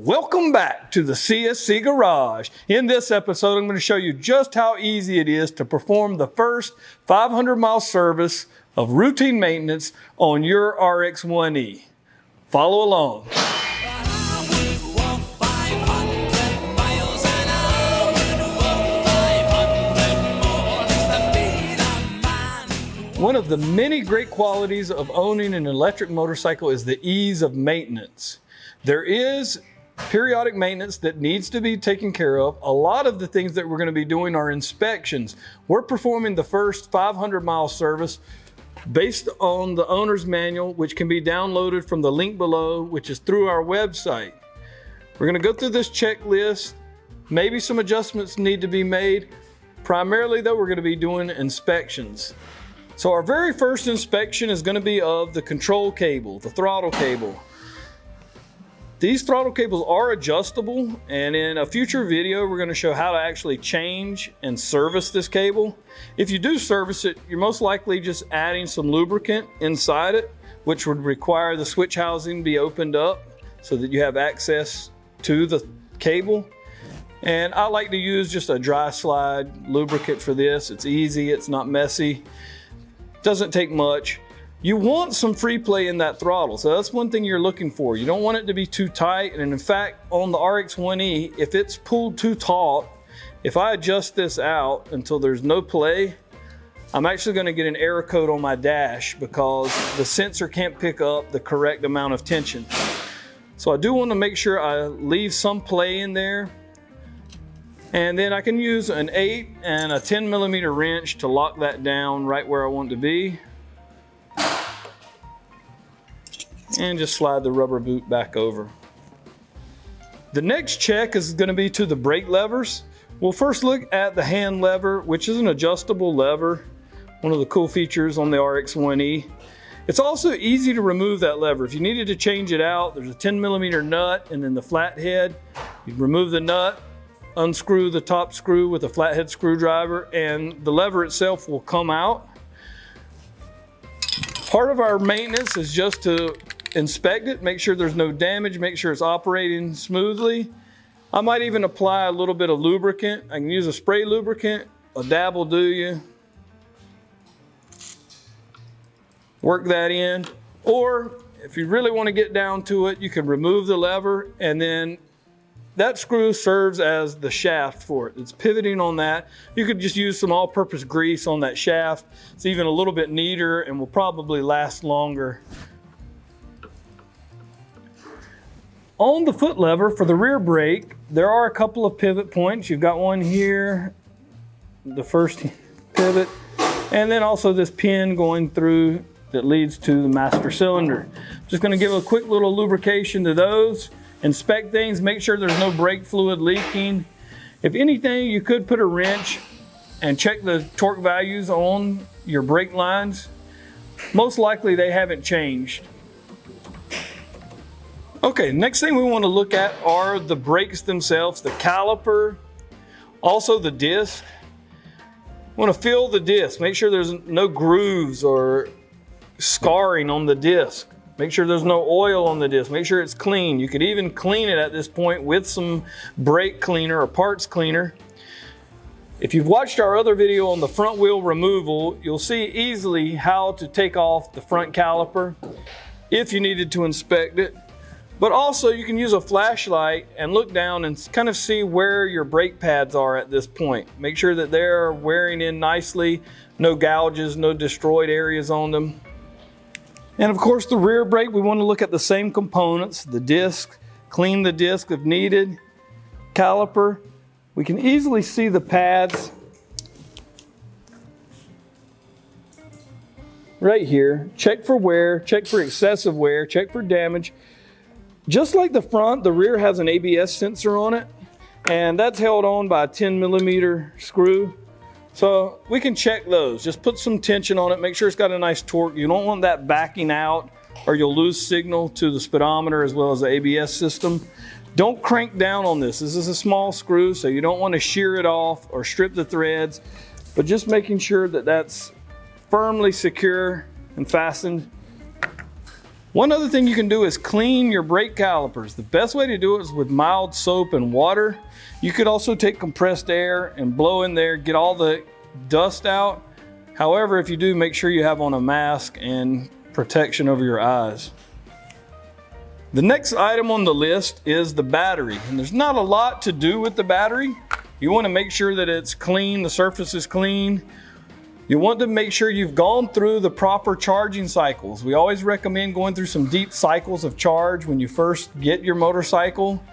Welcome back to the CSC Garage. In this episode, I'm going to show you just how easy it is to perform the first 500-mile service of routine maintenance on your RX1E. Follow along. One of the many great qualities of owning an electric motorcycle is the ease of maintenance. There is periodic maintenance that needs to be taken care of. A lot of the things that we're going to be doing are inspections. We're performing the first 500-mile service based on the owner's manual, which can be downloaded from the link below, which is through our website. We're going to go through this checklist. Maybe some adjustments need to be made. Primarily though, we're going to be doing inspections. So our very first inspection is going to be of the control cable, the throttle cable. These throttle cables are adjustable, and in a future video we're going to show how to actually change and service this cable. If you do service it, you're most likely just adding some lubricant inside it, which would require the switch housing be opened up so that you have access to the cable. And I like to use just a dry slide lubricant for this. It's easy, it's not messy, doesn't take much. You want some free play in that throttle, so that's one thing you're looking for. You don't want it to be too tight, and in fact, on the RX1E, if it's pulled too taut, if I adjust this out until there's no play, I'm actually going to get an error code on my dash because the sensor can't pick up the correct amount of tension. So I do want to make sure I leave some play in there, and then I can use an 8 and a 10mm wrench to lock that down right where I want it to be. And just slide the rubber boot back over. The next check is going to be to the brake levers. We'll first look at the hand lever, which is an adjustable lever, one of the cool features on the RX1E. It's also easy to remove that lever. If you needed to change it out, there's a 10mm nut and then the flathead. You remove the nut, unscrew the top screw with a flathead screwdriver, and the lever itself will come out. Part of our maintenance is just to inspect it, make sure there's no damage, make sure it's operating smoothly. I might even apply a little bit of lubricant. I can use a spray lubricant, a dab will do you. Work that in. Or if you really want to get down to it, you can remove the lever, and then that screw serves as the shaft for it. It's pivoting on that. You could just use some all-purpose grease on that shaft. It's even a little bit neater and will probably last longer. On the foot lever for the rear brake, there are a couple of pivot points. You've got one here, the first pivot, and then also this pin going through that leads to the master cylinder. Just going to give a quick little lubrication to those, inspect things, make sure there's no brake fluid leaking. If anything, you could put a wrench and check the torque values on your brake lines. Most likely they haven't changed. Okay, next thing we want to look at are the brakes themselves, the caliper, also the disc. We want to feel the disc, make sure there's no grooves or scarring on the disc. Make sure there's no oil on the disc, make sure it's clean. You could even clean it at this point with some brake cleaner or parts cleaner. If you've watched our other video on the front wheel removal, you'll see easily how to take off the front caliper if you needed to inspect it. But also you can use a flashlight and look down and kind of see where your brake pads are at this point. Make sure that they're wearing in nicely, no gouges, no destroyed areas on them. And of course the rear brake, we want to look at the same components, the disc, clean the disc if needed, caliper. We can easily see the pads right here. Check for wear, check for excessive wear, check for damage. Just like the front, the rear has an ABS sensor on it, and that's held on by a 10mm screw. So we can check those. Just put some tension on it, make sure it's got a nice torque. You don't want that backing out or you'll lose signal to the speedometer as well as the ABS system. Don't crank down on this. This is a small screw, so you don't want to shear it off or strip the threads, but just making sure that that's firmly secure and fastened. One other thing you can do is clean your brake calipers. The best way to do it is with mild soap and water. You could also take compressed air and blow in there, get all the dust out. However, if you do, make sure you have on a mask and protection over your eyes. The next item on the list is the battery, and there's not a lot to do with the battery. You want to make sure that it's clean, the surface is clean. You want to make sure you've gone through the proper charging cycles. We always recommend going through some deep cycles of charge when you first get your motorcycle.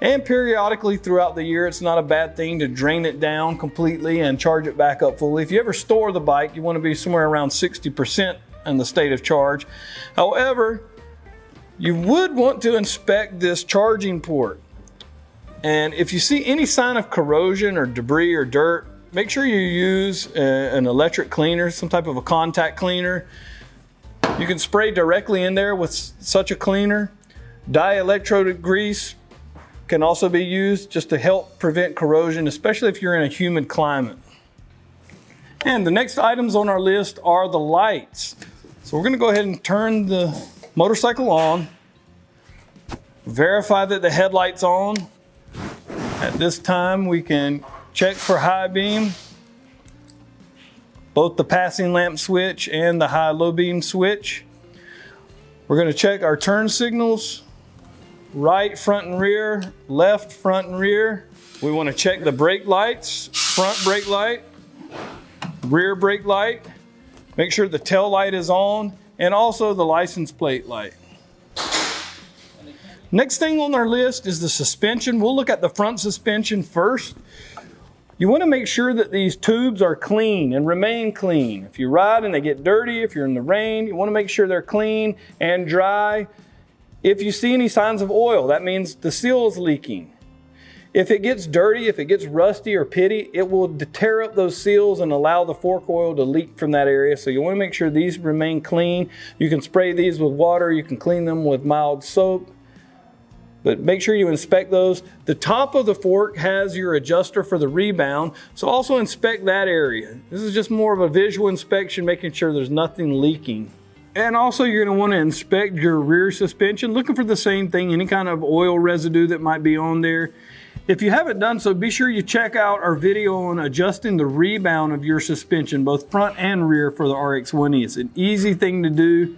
And periodically throughout the year, it's not a bad thing to drain it down completely and charge it back up fully. If you ever store the bike, you want to be somewhere around 60% in the state of charge. However, you would want to inspect this charging port. And if you see any sign of corrosion or debris or dirt, make sure you use an electric cleaner, some type of a contact cleaner. You can spray directly in there with such a cleaner. Dielectrode grease can also be used just to help prevent corrosion, especially if you're in a humid climate. And the next items on our list are the lights. So we're going to go ahead and turn the motorcycle on, verify that the headlight's on. At this time, we can check for high beam, both the passing lamp switch and the high-low beam switch. We're going to check our turn signals, right front and rear, left front and rear. We want to check the brake lights, front brake light, rear brake light, make sure the tail light is on, and also the license plate light. Next thing on our list is the suspension. We'll look at the front suspension first. You want to make sure that these tubes are clean and remain clean. If you ride and they get dirty, if you're in the rain, you want to make sure they're clean and dry. If you see any signs of oil, that means the seal is leaking. If it gets dirty, if it gets rusty or pitty, it will tear up those seals and allow the fork oil to leak from that area. So you want to make sure these remain clean. You can spray these with water. You can clean them with mild soap. But make sure you inspect those. The top of the fork has your adjuster for the rebound, so also inspect that area. This is just more of a visual inspection, making sure there's nothing leaking. And also you're going to want to inspect your rear suspension, looking for the same thing, any kind of oil residue that might be on there. If you haven't done so, be sure you check out our video on adjusting the rebound of your suspension, both front and rear for the RX1E. It's an easy thing to do.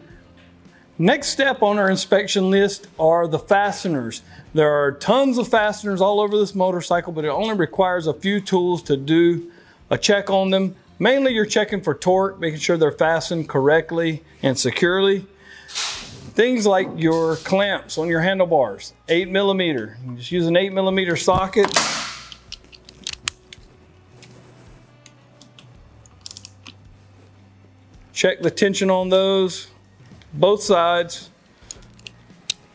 Next step on our inspection list are the fasteners. There are tons of fasteners all over this motorcycle, but it only requires a few tools to do a check on them. Mainly you're checking for torque, making sure they're fastened correctly and securely. Things like your clamps on your handlebars, 8mm. You just use an 8mm socket. Check the tension on those. Both sides.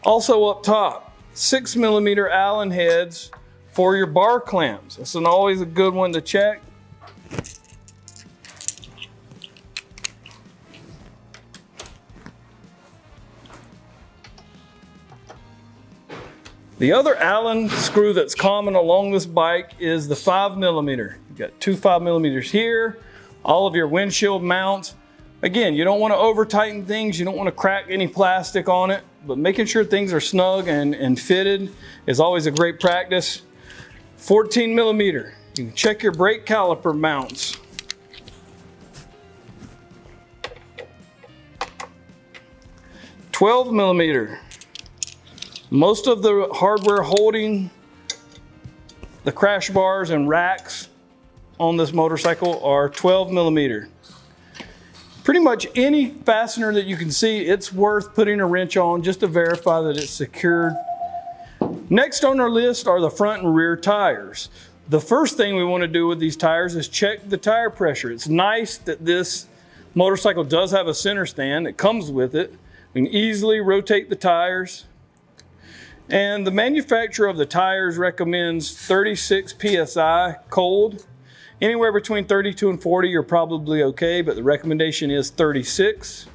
Also up top, 6mm Allen heads for your bar clamps. That's always a good one to check. The other Allen screw that's common along this bike is the 5mm. You've got two 5mm here, all of your windshield mounts. Again, you don't want to over tighten things, you don't want to crack any plastic on it, but making sure things are snug and fitted is always a great practice. 14mm, you can check your brake caliper mounts. 12mm. Most of the hardware holding the crash bars and racks on this motorcycle are 12mm. Pretty much any fastener that you can see, it's worth putting a wrench on just to verify that it's secured. Next on our list are the front and rear tires. The first thing we want to do with these tires is check the tire pressure. It's nice that this motorcycle does have a center stand that comes with it. We can easily rotate the tires. And the manufacturer of the tires recommends 36 PSI cold. Anywhere between 32 and 40, you're probably okay, but the recommendation is 36.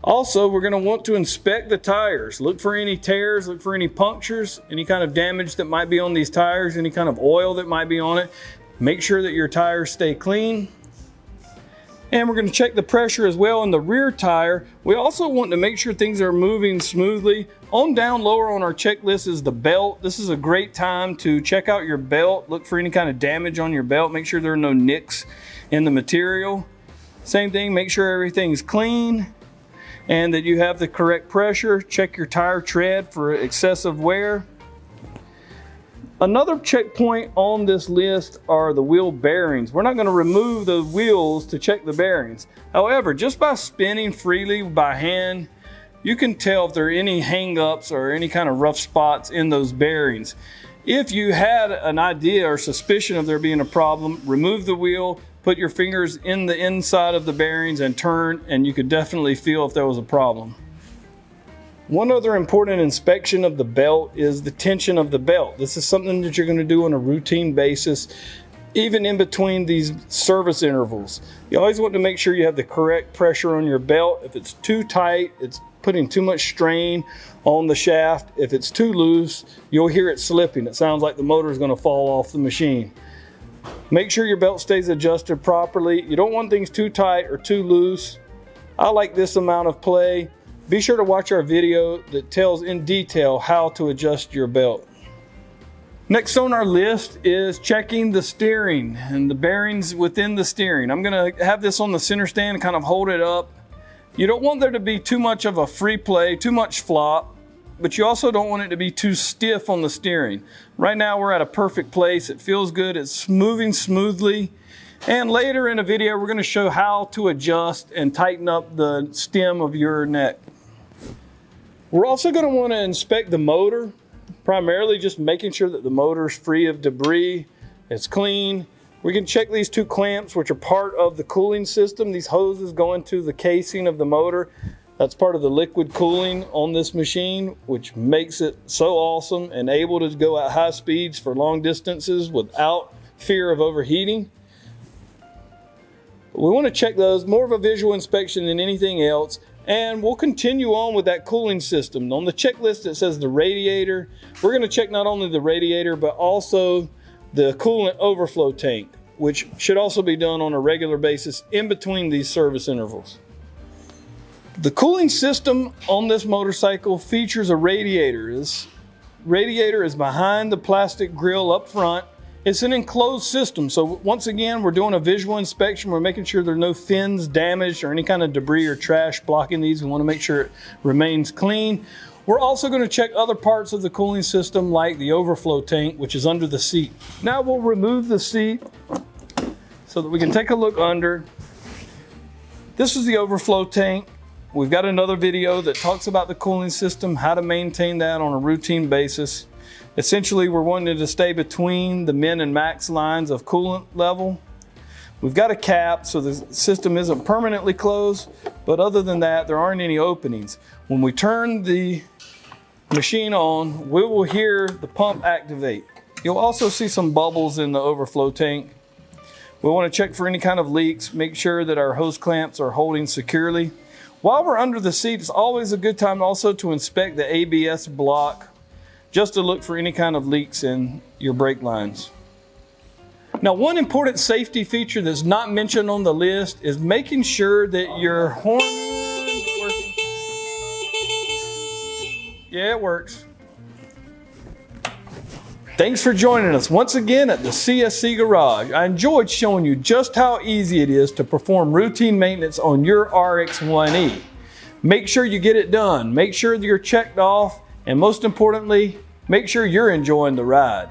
Also, we're going to want to inspect the tires. Look for any tears, look for any punctures, any kind of damage that might be on these tires, any kind of oil that might be on it. Make sure that your tires stay clean. And we're going to check the pressure as well in the rear tire. We also want to make sure things are moving smoothly. On down lower on our checklist is the belt. This is a great time to check out your belt. Look for any kind of damage on your belt. Make sure there are no nicks in the material. Same thing, make sure everything's clean and that you have the correct pressure. Check your tire tread for excessive wear. Another checkpoint on this list are the wheel bearings. We're not going to remove the wheels to check the bearings. However, just by spinning freely by hand, you can tell if there are any hang-ups or any kind of rough spots in those bearings. If you had an idea or suspicion of there being a problem, remove the wheel, put your fingers in the inside of the bearings and turn, and you could definitely feel if there was a problem. One other important inspection of the belt is the tension of the belt. This is something that you're going to do on a routine basis, even in between these service intervals. You always want to make sure you have the correct pressure on your belt. If it's too tight, it's putting too much strain on the shaft. If it's too loose, you'll hear it slipping. It sounds like the motor is going to fall off the machine. Make sure your belt stays adjusted properly. You don't want things too tight or too loose. I like this amount of play. Be sure to watch our video that tells in detail how to adjust your belt. Next on our list is checking the steering and the bearings within the steering. I'm going to have this on the center stand and kind of hold it up. You don't want there to be too much of a free play, too much flop, but you also don't want it to be too stiff on the steering. Right now we're at a perfect place. It feels good. It's moving smoothly. And later in a video, we're going to show how to adjust and tighten up the stem of your neck. We're also going to want to inspect the motor, primarily just making sure that the motor is free of debris, it's clean. We can check these two clamps, which are part of the cooling system. These hoses go into the casing of the motor. That's part of the liquid cooling on this machine, which makes it so awesome and able to go at high speeds for long distances without fear of overheating. We want to check those, more of a visual inspection than anything else. And we'll continue on with that cooling system. On the checklist it says the radiator. We're going to check not only the radiator but also the coolant overflow tank, which should also be done on a regular basis in between these service intervals. The cooling system on this motorcycle features a radiator. This radiator is behind the plastic grill up front. It's an enclosed system, so once again, we're doing a visual inspection. We're making sure there are no fins damaged or any kind of debris or trash blocking these. We want to make sure it remains clean. We're also going to check other parts of the cooling system like the overflow tank, which is under the seat. Now we'll remove the seat so that we can take a look under. This is the overflow tank. We've got another video that talks about the cooling system, how to maintain that on a routine basis. Essentially, we're wanting to stay between the min and max lines of coolant level. We've got a cap, so the system isn't permanently closed, but other than that, there aren't any openings. When we turn the machine on, we will hear the pump activate. You'll also see some bubbles in the overflow tank. We want to check for any kind of leaks, make sure that our hose clamps are holding securely. While we're under the seat, it's always a good time also to inspect the ABS block, just to look for any kind of leaks in your brake lines. Now, one important safety feature that's not mentioned on the list is making sure that your horn is working. Yeah, it works. Thanks for joining us once again at the CSC Garage. I enjoyed showing you just how easy it is to perform routine maintenance on your RX1E. Make sure you get it done. Make sure that you're checked off. And most importantly, make sure you're enjoying the ride.